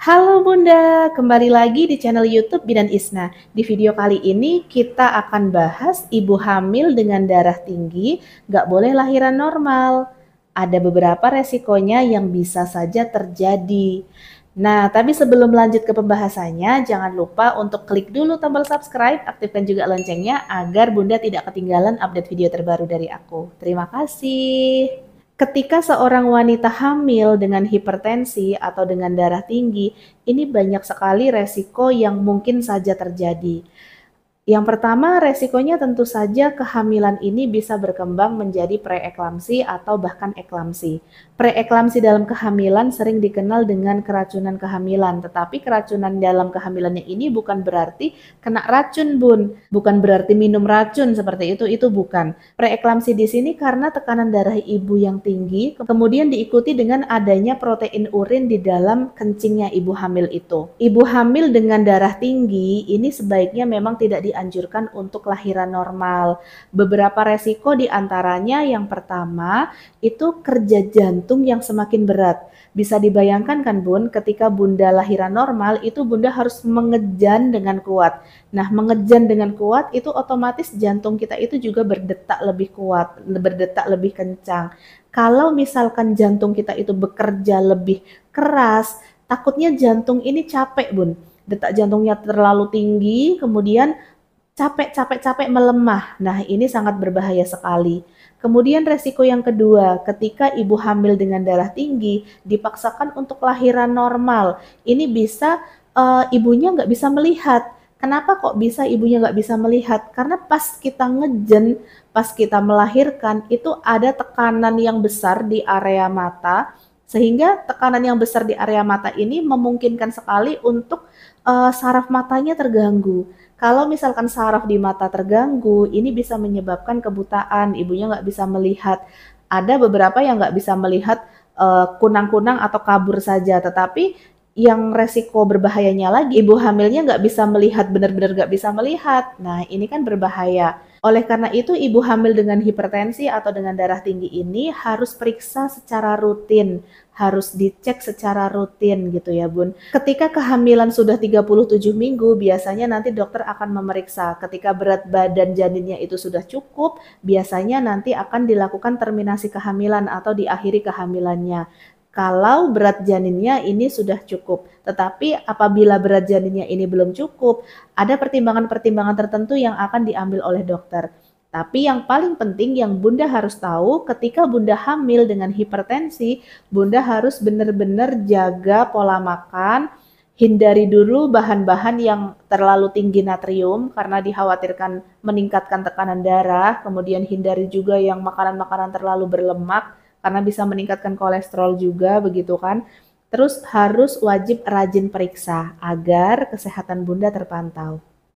Halo Bunda, kembali lagi di channel YouTube Bidan Isna. Di video kali ini kita akan bahas ibu hamil dengan darah tinggi nggak boleh lahiran normal. Ada beberapa resikonya yang bisa saja terjadi. Nah, tapi sebelum lanjut ke pembahasannya, jangan lupa untuk klik dulu tombol subscribe, aktifkan juga loncengnya agar Bunda tidak ketinggalan update video terbaru dari aku. Terima kasih. Ketika seorang wanita hamil dengan hipertensi atau dengan darah tinggi, ini banyak sekali resiko yang mungkin saja terjadi. Yang pertama, resikonya tentu saja kehamilan ini bisa berkembang menjadi preeklamsi atau bahkan eklamsi. Preeklamsi dalam kehamilan sering dikenal dengan keracunan kehamilan, tetapi keracunan dalam kehamilannya ini bukan berarti kena racun, Bun. Bukan berarti minum racun seperti itu bukan. Preeklamsi di sini karena tekanan darah ibu yang tinggi, kemudian diikuti dengan adanya protein urin di dalam kencingnya ibu hamil itu. Ibu hamil dengan darah tinggi ini sebaiknya memang tidak dianjurkan untuk lahiran normal. Beberapa resiko diantaranya yang pertama itu kerja jantung yang semakin berat. Bisa dibayangkan kan Bun, ketika Bunda lahiran normal itu Bunda harus mengejan dengan kuat. Nah, mengejan dengan kuat itu otomatis jantung kita itu juga berdetak lebih kuat, berdetak lebih kencang. Kalau misalkan jantung kita itu bekerja lebih keras, takutnya jantung ini capek Bun. Detak jantungnya terlalu tinggi, kemudian capek melemah. Nah, ini sangat berbahaya sekali. Kemudian resiko yang kedua, ketika ibu hamil dengan darah tinggi dipaksakan untuk lahiran normal, ini bisa ibunya nggak bisa melihat. Kenapa kok bisa ibunya nggak bisa melihat? Karena pas kita ngejen, pas kita melahirkan, itu ada tekanan yang besar di area mata, sehingga tekanan yang besar di area mata ini memungkinkan sekali untuk saraf matanya terganggu. Kalau misalkan saraf di mata terganggu, ini bisa menyebabkan kebutaan, ibunya nggak bisa melihat. Ada beberapa yang nggak bisa melihat kunang-kunang atau kabur saja, tetapi yang resiko berbahayanya lagi, ibu hamilnya nggak bisa melihat, benar-benar nggak bisa melihat. Nah, ini kan berbahaya. Oleh karena itu, ibu hamil dengan hipertensi atau dengan darah tinggi ini harus periksa secara rutin, harus dicek secara rutin gitu ya Bun. Ketika kehamilan sudah 37 minggu, biasanya nanti dokter akan memeriksa. Ketika berat badan janinnya itu sudah cukup, biasanya nanti akan dilakukan terminasi kehamilan atau diakhiri kehamilannya. Kalau berat janinnya ini sudah cukup, tetapi apabila berat janinnya ini belum cukup, ada pertimbangan-pertimbangan tertentu yang akan diambil oleh dokter. Tapi yang paling penting yang Bunda harus tahu ketika Bunda hamil dengan hipertensi, Bunda harus benar-benar jaga pola makan, hindari dulu bahan-bahan yang terlalu tinggi natrium karena dikhawatirkan meningkatkan tekanan darah, kemudian hindari juga yang makanan-makanan terlalu berlemak karena bisa meningkatkan kolesterol juga begitu kan. Terus harus wajib rajin periksa agar kesehatan Bunda terpantau.